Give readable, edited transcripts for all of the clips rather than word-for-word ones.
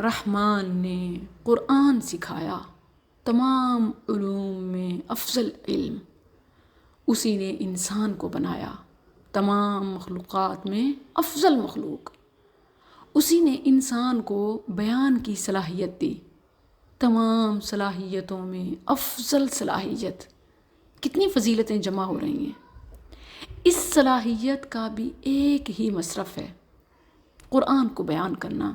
رحمان نے قرآن سکھایا، تمام علوم میں افضل علم، اسی نے انسان کو بنایا، تمام مخلوقات میں افضل مخلوق، اسی نے انسان کو بیان کی صلاحیت دی، تمام صلاحیتوں میں افضل صلاحیت۔ کتنی فضیلتیں جمع ہو رہی ہیں۔ اس صلاحیت کا بھی ایک ہی مصرف ہے، قرآن کو بیان کرنا۔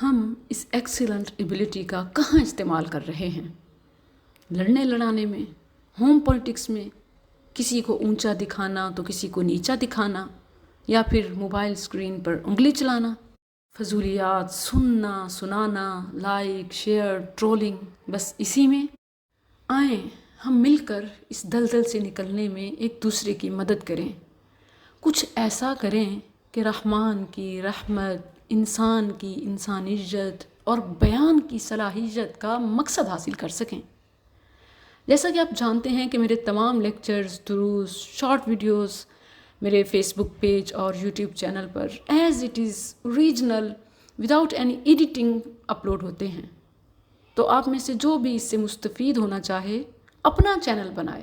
ہم اس ایکسیلنٹ ایبلٹی کا کہاں استعمال کر رہے ہیں؟ لڑنے لڑانے میں، ہوم پولیٹکس میں، کسی کو اونچا دکھانا تو کسی کو نیچا دکھانا، یا پھر موبائل اسکرین پر انگلی چلانا، فضولیات سننا سنانا، لائک شیئر ٹرولنگ، بس اسی میں۔ آئیں ہم مل کر اس دلدل سے نکلنے میں ایک دوسرے کی مدد کریں، کچھ ایسا کریں کہ رحمان کی رحمت انسان کی انسانیت اور بیان کی صلاحیت کا مقصد حاصل کر سکیں۔ جیسا کہ آپ جانتے ہیں کہ میرے تمام لیکچرز، دروس، شارٹ ویڈیوز میرے فیس بک پیج اور YouTube channel per as it is original without any editing upload ہوتے ہیں۔ تو آپ میں سے جو بھی اس سے مستفید ہونا چاہے اپنا چینل بنائے،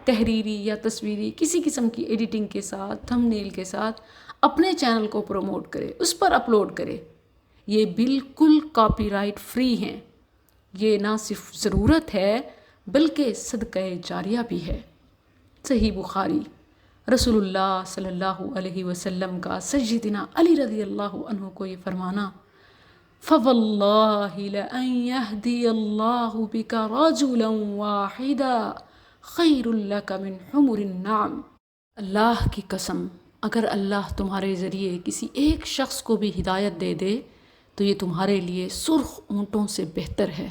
تحریری یا تصویری کسی قسم کی ایڈیٹنگ کے ساتھ، تھم نیل کے ساتھ اپنے چینل کو پروموٹ کرے، اس پر اپلوڈ کرے۔ یہ بالکل کاپی رائٹ فری ہیں۔ یہ نہ صرف ضرورت ہے بلکہ صدقہ جاریہ بھی ہے۔ صحیح بخاری، رسول اللہ صلی اللہ علیہ وسلم کا سیدنا علی رضی اللہ عنہ کو یہ فرمانا، فَوَاللَّهِ لَأَن يَهْدِيَ اللَّهُ بِكَ رَجُلًا وَاحِدًا خَيْرٌ لَكَ مِنْ حُمُرِ النَّعَمِ۔ اللہ کی قسم، اگر اللہ تمہارے ذریعے کسی ایک شخص کو بھی ہدایت دے دے تو یہ تمہارے لیے سرخ اونٹوں سے بہتر ہے۔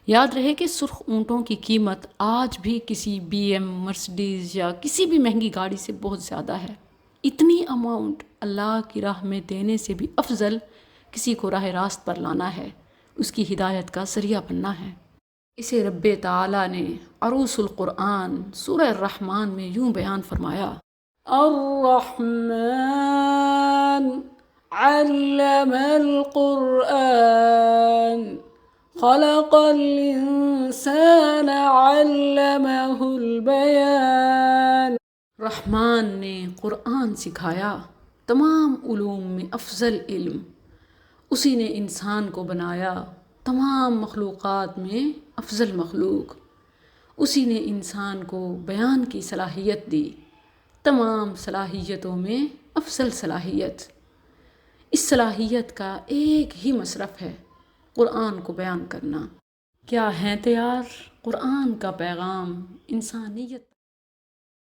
یاد رہے کہ سرخ اونٹوں کی قیمت آج بھی کسی بی ایم، مرسڈیز یا کسی بھی مہنگی گاڑی سے بہت زیادہ ہے۔ اتنی اماؤنٹ اللہ کی راہ میں دینے سے بھی افضل کسی کو راہ راست پر لانا ہے، اس کی ہدایت کا ذریعہ بننا ہے۔ اسے رب تعالیٰ نے عروس القرآن سورہ الرحمن میں یوں بیان فرمایا، الرحمن علم القرآن خلق الانسان علمہ البیان۔ رحمان نے قرآن سکھایا، تمام علوم میں افضل علم، اسی نے انسان کو بنایا، تمام مخلوقات میں افضل مخلوق، اسی نے انسان کو بیان کی صلاحیت دی، تمام صلاحیتوں میں افضل صلاحیت۔ اس صلاحیت کا ایک ہی مصرف ہے، قرآن کو بیان کرنا۔ کیا ہیں تیار قرآن کا پیغام انسانیت